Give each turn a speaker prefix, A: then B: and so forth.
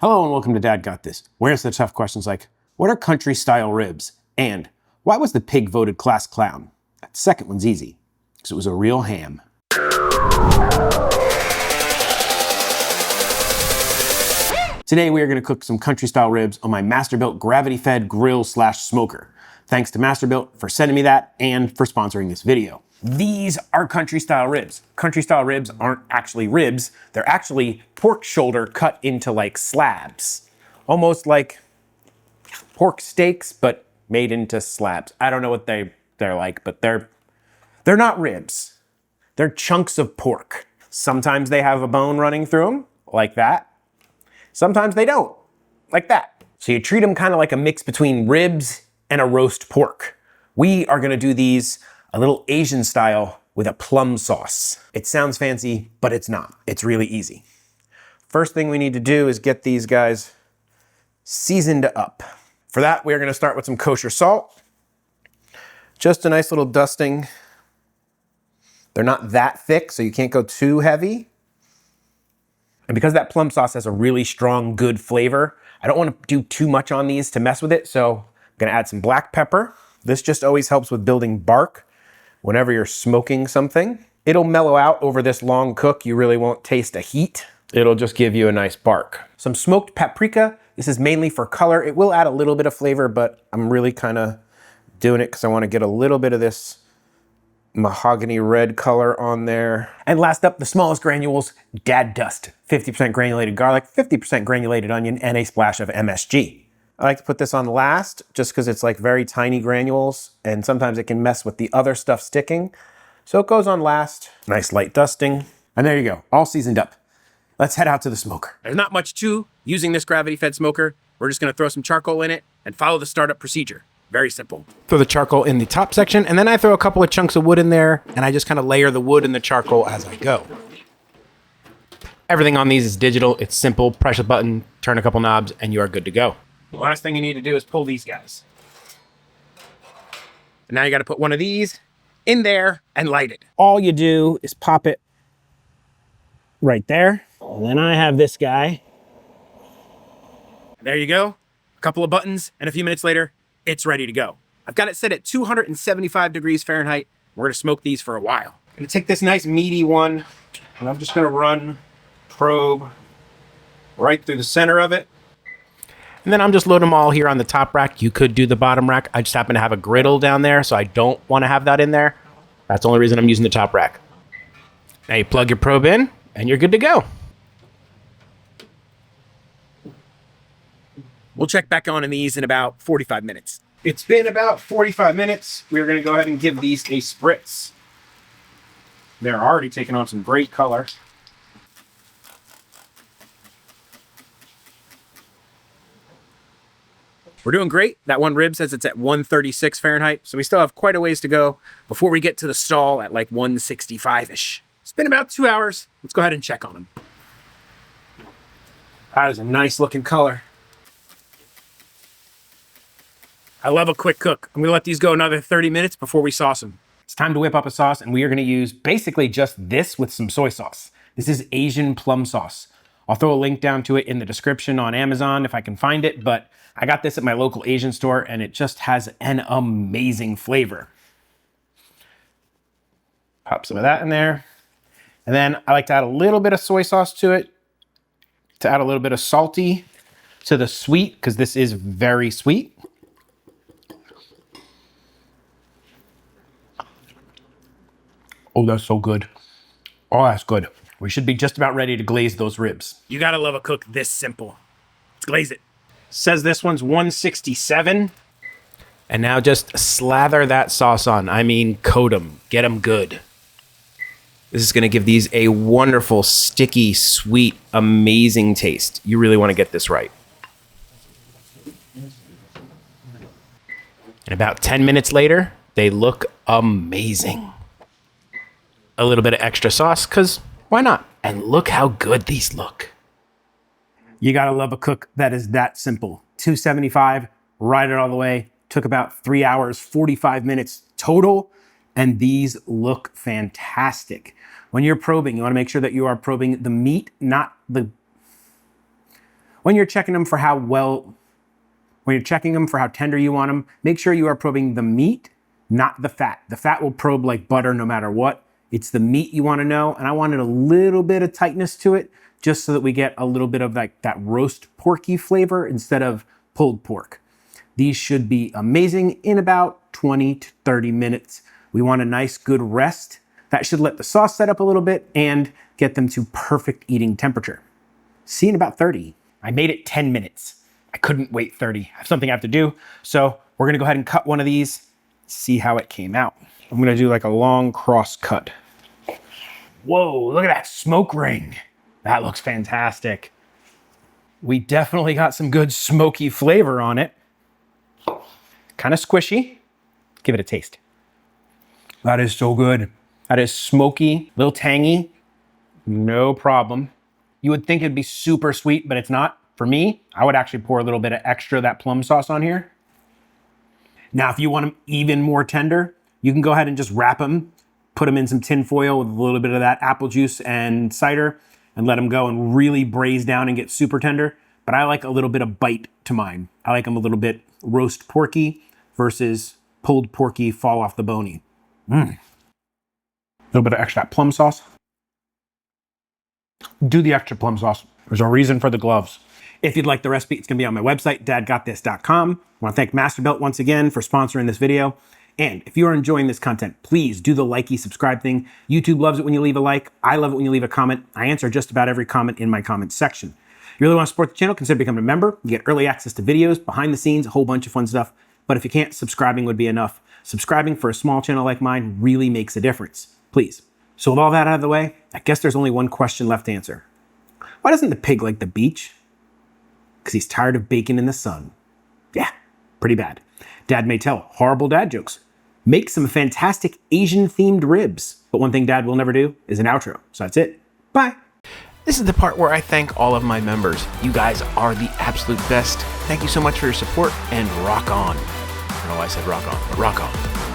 A: Hello and welcome to Dad Got This, where answer the tough questions like, what are country style ribs? And why was the pig voted class clown? That second one's easy, because it was a real ham. Today we are going to cook some country style ribs on my Masterbuilt Gravity Fed Grill / smoker. Thanks to Masterbuilt for sending me that and for sponsoring this video. These are country style ribs. Country style ribs aren't actually ribs. They're actually pork shoulder cut into like slabs. Almost like pork steaks, but made into slabs. I don't know what they're like, but they're not ribs. They're chunks of pork. Sometimes they have a bone running through them, like that. Sometimes they don't, like that. So you treat them kind of like a mix between ribs and a roast pork. We are gonna do these a little Asian style with a plum sauce. It sounds fancy, but it's not. It's really easy. First thing we need to do is get these guys seasoned up. For that, we're gonna start with some kosher salt. Just a nice little dusting. They're not that thick, so you can't go too heavy. And because that plum sauce has a really strong, good flavor, I don't want to do too much on these to mess with it, so I'm gonna add some black pepper. This just always helps with building bark whenever you're smoking something. It'll mellow out over this long cook. You really won't taste the heat. It'll just give you a nice bark. Some smoked paprika. This is mainly for color. It will add a little bit of flavor, but I'm really kind of doing it because I want to get a little bit of this mahogany red color on there. And last up, the smallest granules, dad dust. 50% granulated garlic, 50% granulated onion, and a splash of MSG. I like to put this on last just because it's like very tiny granules and sometimes it can mess with the other stuff sticking. So it goes on last. Nice light dusting. And there you go, all seasoned up. Let's head out to the smoker. There's not much to using this gravity fed smoker. We're just gonna throw some charcoal in it and follow the startup procedure. Very simple. Throw the charcoal in the top section and then I throw a couple of chunks of wood in there and I just kind of layer the wood and the charcoal as I go. Everything on these is digital. It's simple. Press a button, turn a couple knobs, and you are good to go. The last thing you need to do is pull these guys. And now you got to put one of these in there and light it. All you do is pop it right there. And then I have this guy. There you go. A couple of buttons, and a few minutes later, it's ready to go. I've got it set at 275 degrees Fahrenheit. We're going to smoke these for a while. I'm going to take this nice meaty one, and I'm just going to run probe right through the center of it. And then I'm just loading them all here on the top rack. You could do the bottom rack. I just happen to have a griddle down there, so I don't want to have that in there. That's the only reason I'm using the top rack. Now you plug your probe in, and you're good to go. We'll check back on these in about 45 minutes. It's been about 45 minutes. We're going to go ahead and give these a spritz. They're already taking on some great color. We're doing great. That one rib says it's at 136 Fahrenheit, so we still have quite a ways to go before we get to the stall at like 165-ish. It's been about 2 hours. Let's go ahead and check on them. That is a nice looking color. I love a quick cook. I'm gonna let these go another 30 minutes before we sauce them. It's time to whip up a sauce, and we are gonna use basically just this with some soy sauce. This is Asian plum sauce. I'll throw a link down to it in the description on Amazon if I can find it, but I got this at my local Asian store and it just has an amazing flavor. Pop some of that in there. And then I like to add a little bit of soy sauce to it to add a little bit of salty to the sweet, because this is very sweet. Oh, that's so good. Oh, that's good. We should be just about ready to glaze those ribs. You gotta love a cook this simple. Let's glaze it. Says this one's 167. And now just slather that sauce on. I mean, coat them, get them good. This is gonna give these a wonderful, sticky, sweet, amazing taste. You really wanna get this right. And about 10 minutes later, they look amazing. A little bit of extra sauce, because why not? And look how good these look. You gotta love a cook that is that simple. 275, ride it all the way. Took about 3 hours, 45 minutes total. And these look fantastic. When you're probing, you wanna make sure that you are probing the meat, not the When you're checking them for how tender you want them, make sure you are probing the meat, not the fat. The fat will probe like butter no matter what. It's the meat you want to know, and I wanted a little bit of tightness to it just so that we get a little bit of like that roast porky flavor instead of pulled pork. These should be amazing in about 20 to 30 minutes. We want a nice good rest. That should let the sauce set up a little bit and get them to perfect eating temperature. See you in about 30. I made it 10 minutes. I couldn't wait 30. I have something I have to do. So we're gonna go ahead and cut one of these, see how it came out. I'm gonna do like a long cross cut. Whoa, look at that smoke ring. That looks fantastic. We definitely got some good smoky flavor on it. Kind of squishy. Give it a taste. That is so good. That is smoky, a little tangy, no problem. You would think it'd be super sweet, but it's not. For me, I would actually pour a little bit of extra of that plum sauce on here. Now, if you want them even more tender, you can go ahead and just wrap them, put them in some tin foil with a little bit of that apple juice and cider, and let them go and really braise down and get super tender. But I like a little bit of bite to mine. I like them a little bit roast porky versus pulled porky, fall off the bony. A little bit of extra plum sauce. Do the extra plum sauce. There's a reason for the gloves. If you'd like the recipe, it's gonna be on my website, dadgotthis.com. I wanna thank Masterbuilt once again for sponsoring this video. And if you are enjoying this content, please do the likey, subscribe thing. YouTube loves it when you leave a like. I love it when you leave a comment. I answer just about every comment in my comment section. If you really wanna support the channel, consider becoming a member. You get early access to videos, behind the scenes, a whole bunch of fun stuff. But if you can't, subscribing would be enough. Subscribing for a small channel like mine really makes a difference. Please. So with all that out of the way, I guess there's only one question left to answer. Why doesn't the pig like the beach? Because he's tired of baking in the sun. Yeah, pretty bad. Dad may tell horrible dad jokes. Make some fantastic Asian-themed ribs. But one thing Dad will never do is an outro. So that's it. Bye. This is the part where I thank all of my members. You guys are the absolute best. Thank you so much for your support, and rock on. I don't know why I said rock on, but rock on.